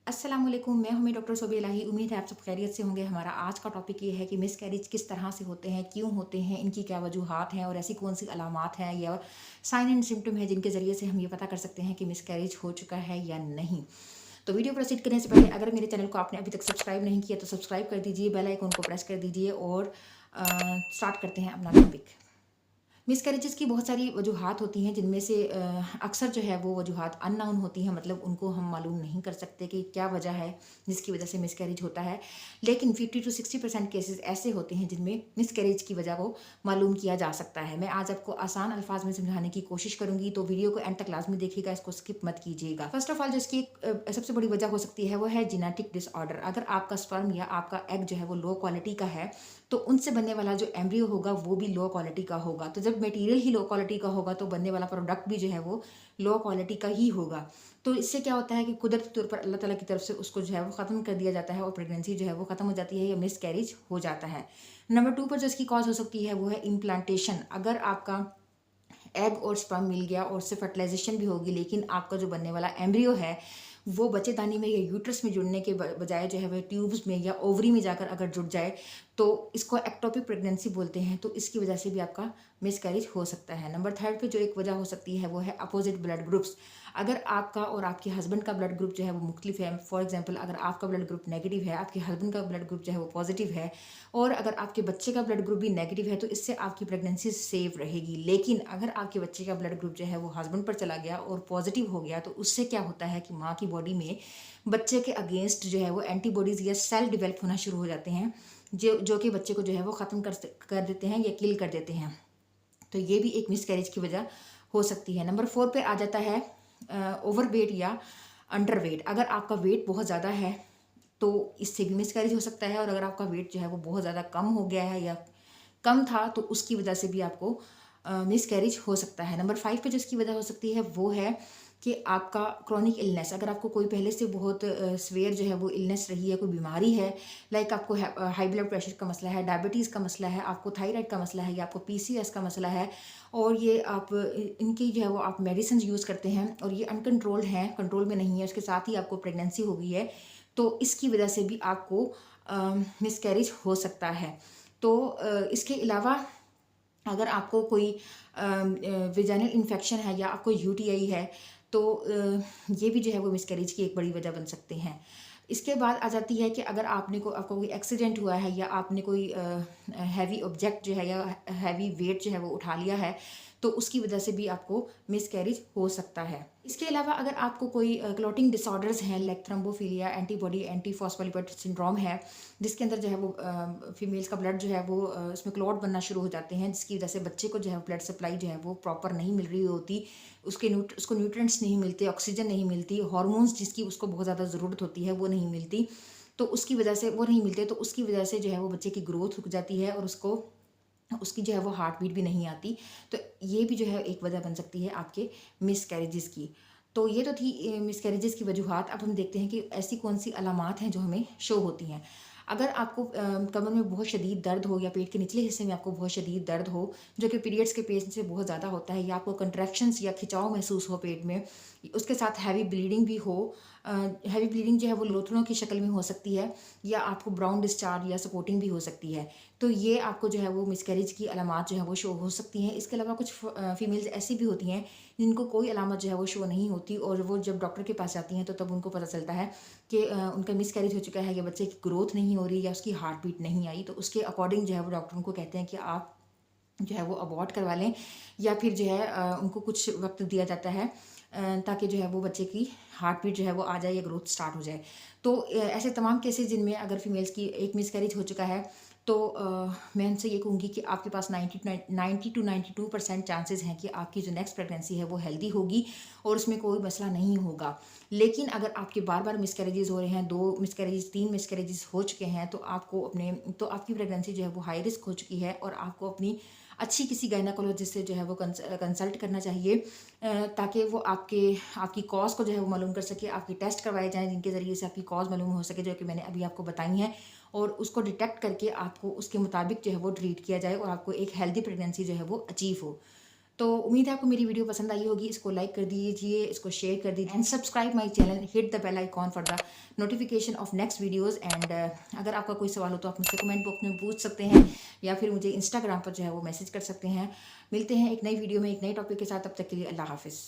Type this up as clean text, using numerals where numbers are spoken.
अस्सलामुअलैकुम, मैं हूं डॉक्टर सोबी इलाही। उम्मीद है आप सब खैरियत से होंगे। हमारा आज का टॉपिक ये है कि मिसकैरेज किस तरह से होते हैं, क्यों होते हैं, इनकी क्या वजूहात हैं और ऐसी कौन सी अलामात हैं या साइन एंड सिम्टम है जिनके ज़रिए से हम ये पता कर सकते हैं कि मिसकैरेज हो चुका है या नहीं। तो वीडियो प्रोसीड करने से पहले अगर मेरे चैनल को आपने अभी तक सब्सक्राइब नहीं किया तो सब्सक्राइब कर दीजिए, बेल आइकन को प्रेस कर दीजिए और स्टार्ट करते हैं अपना टॉपिक। मिसकैरेजेस की बहुत सारी वजूहात होती हैं जिनमें से अक्सर जो है वो वजूहात अननोन होती हैं, मतलब उनको हम मालूम नहीं कर सकते कि क्या वजह है जिसकी वजह से मिसकैरेज होता है। लेकिन 50 to 60% केसेस ऐसे होते हैं जिनमें मिसकैरेज की वजह को मालूम किया जा सकता है। मैं आज आपको आसान अल्फाज में समझाने की कोशिश करूंगी, तो वीडियो को एंड तक लाजमी देखिएगा, इसको स्किप मत कीजिएगा। फर्स्ट ऑफ ऑल जो इसकी सबसे बड़ी वजह हो सकती है वो है जेनेटिक डिसऑर्डर। अगर आपका स्पर्म या आपका एग जो है वो लो क्वालिटी का है तो उनसे बनने वाला जो एम्ब्रियो होगा वो भी लो क्वालिटी का होगा। तो जब मटेरियल ही लो क्वालिटी का होगा तो बनने वाला प्रोडक्ट भी जो है वो लो क्वालिटी का ही होगा। तो इससे क्या होता है कि कुदरती तौर पर अल्लाह ताला की तरफ से उसको जो है वो ख़त्म कर दिया जाता है और प्रेगनेंसी जो है वो ख़त्म हो जाती है या मिस कैरेज हो जाता है। नंबर 2 पर जो इसकी कॉज हो सकती है वो है इम्प्लांटेशन। अगर आपका एग और स्पर्म मिल गया और उससे फर्टिलाइजेशन भी होगी, लेकिन आपका जो बनने वाला एम्ब्रियो है वो बच्चेदानी में या यूट्रस में जुड़ने के बजाय जो है वह ट्यूब्स में या ओवरी में जाकर अगर जुड़ जाए तो इसको एक्टोपिक प्रेगनेंसी बोलते हैं। तो इसकी वजह से भी आपका मिसकैरेज हो सकता है। नंबर 3 पे जो एक वजह हो सकती है वो है अपोजिट ब्लड ग्रुप्स। अगर आपका और आपके हस्बैंड का ब्लड ग्रुप जो है वो मुख्तलिफ है, फॉर एग्जाम्पल अगर आपका ब्लड ग्रुप नेगेटिव है, आपके हस्बैंड का ब्लड ग्रुप जो है वो पॉजिटिव है, और अगर आपके बच्चे का ब्लड ग्रुप भी नेगेटिव है तो इससे आपकी प्रेगनेंसी सेफ रहेगी। लेकिन अगर आपके बच्चे का ब्लड ग्रुप जो है वो हस्बैंड पर चला गया और पॉजिटिव हो गया तो उससे क्या होता है कि माँ की बॉडी में बच्चे के अगेंस्ट जो है वो एंटीबॉडीज या सेल डिवेल्प होना शुरू हो जाते हैं जो कि बच्चे को जो है वो ख़त्म कर देते हैं या किल कर देते हैं। तो ये भी एक मिसकैरेज की वजह हो सकती है। नंबर 4 पे आ जाता है ओवर वेट या अंडर वेट। अगर आपका वेट बहुत ज़्यादा है तो इससे भी मिसकैरेज हो सकता है, और अगर आपका वेट जो है वो बहुत ज़्यादा कम हो गया है या कम था तो उसकी वजह से भी आपको मिसकैरेज हो सकता है। नंबर 5 पे जो इसकी वजह हो सकती है वो है कि आपका क्रॉनिक इलनेस। अगर आपको कोई पहले से बहुत स्वेयर जो है वो इलनेस रही है, कोई बीमारी है, लाइक आपको हाई ब्लड प्रेशर का मसला है, डायबिटीज़ का मसला है, आपको थायराइड का मसला है या आपको पीसीएस का मसला है, और ये आप इनकी जो है वो आप मेडिसिन यूज़ करते हैं और ये अनकंट्रोल्ड हैं, कंट्रोल में नहीं है, उसके साथ ही आपको प्रेगनेंसी हो गई है, तो इसकी वजह से भी आपको मिसकैरेज हो सकता है। तो इसके अलावा अगर आपको कोई वेजाइनल इन्फेक्शन है या आपको यूटीआई है तो ये भी जो है वो मिसकैरेज की एक बड़ी वजह बन सकते हैं। इसके बाद आ जाती है कि अगर आपको कोई एक्सीडेंट हुआ है या आपने कोई हैवी ऑब्जेक्ट जो है या हैवी वेट जो है वो उठा लिया है तो उसकी वजह से भी आपको मिसकैरेज हो सकता है। इसके अलावा अगर आपको कोई क्लॉटिंग डिसऑर्डर्स हैं like thrombophilia, antibody anti phospholipid syndrome है, जिसके अंदर जो है वो फीमेल्स का ब्लड जो है वो उसमें क्लॉट बनना शुरू हो जाते हैं, जिसकी वजह से बच्चे को जो है ब्लड सप्लाई जो है वो प्रॉपर नहीं मिल रही होती, उसको न्यूट्रिएंट्स नहीं मिलते, ऑक्सीजन नहीं मिलती, हार्मोन्स जिसकी उसको बहुत ज़्यादा ज़रूरत होती है वो नहीं मिलती, तो उसकी वजह से वो नहीं मिलते, तो उसकी वजह से जो है वो बच्चे की ग्रोथ रुक जाती है और उसकी जो है वो हार्ट बीट भी नहीं आती। तो ये भी जो है एक वजह बन सकती है आपके मिसकैरेजेस की। तो ये तो थी मिसकैरेजेस की वजूहात। अब हम देखते हैं कि ऐसी कौन सी अलामात हैं जो हमें शो होती हैं। अगर आपको कमर में बहुत शदीद दर्द हो या पेट के निचले हिस्से में आपको बहुत शदीद दर्द हो, जो कि पीरियड्स के पेन से बहुत ज़्यादा होता है, या आपको कंट्रैक्शंस या खिंचाव महसूस हो पेट में, उसके साथ हैवी ब्लीडिंग भी हो, हैवी ब्लीडिंग जो है वो लोथड़ों की शक्ल में हो सकती है, या आपको ब्राउन डिस्चार्ज या सपोर्टिंग भी हो सकती है, तो ये आपको जो है वो मिसकैरेज की अलामात जो है वो शो हो सकती हैं। इसके अलावा कुछ फीमेल्स ऐसी भी होती हैं जिनको कोई अलामत जो है वो शो नहीं होती, और वो जब डॉक्टर के पास जाती हैं तो तब उनको पता चलता है कि उनका मिसकैरेज हो चुका है या बच्चे की ग्रोथ नहीं हो रही या उसकी हार्ट बीट नहीं आई। तो उसके अकॉर्डिंग जो है वो डॉक्टर उनको कहते हैं कि आप जो है वो अबॉर्ट करवा लें, या फिर जो है उनको कुछ वक्त दिया जाता है ताकि जो है वो बच्चे की हार्ट बीट जो है वो आ जाए या ग्रोथ स्टार्ट हो जाए। तो ऐसे तमाम केसेस जिनमें अगर फीमेल्स की एक मिसकैरेज हो चुका है तो मैं उनसे ये कहूँगी कि आपके पास 90 to 92% चांसेस हैं कि आपकी जो नेक्स्ट प्रेगनेंसी है वो हेल्दी होगी और उसमें कोई मसला नहीं होगा। लेकिन अगर आपके बार बार मिसकैरेजेस हो रहे हैं, 2 मिसकैरेजेस 3 मिसकैरेजेस हो चुके हैं, तो आपकी प्रेगनेंसी जो है वो हाई रिस्क हो चुकी है और आपको अपनी अच्छी किसी गायनाकोलॉजिस्ट से जो है वो कंसल्ट करना चाहिए, ताकि वो आपकी कॉज को जो है वो मालूम कर सके, आपके टेस्ट करवाए जाएँ जिनके ज़रिए से आपकी कॉज मालूम हो सके, जो कि मैंने अभी आपको बताई हैं, और उसको डिटेक्ट करके आपको उसके मुताबिक जो है वो ट्रीट किया जाए और आपको एक हेल्दी प्रेगनेंसी जो है वो अचीव हो। तो उम्मीद है आपको मेरी वीडियो पसंद आई होगी। इसको लाइक कर दीजिए, इसको शेयर कर दीजिए and subscribe my channel, hit the bell icon for the notification of next videos. And अगर आपका कोई सवाल हो तो आप मुझसे कमेंट बॉक्स में पूछ सकते हैं या फिर मुझे इंस्टाग्राम पर जो है वो मैसेज कर सकते हैं। मिलते हैं एक नई वीडियो में एक नए टॉपिक के साथ, तब तक के लिए अल्लाह हाफिज़।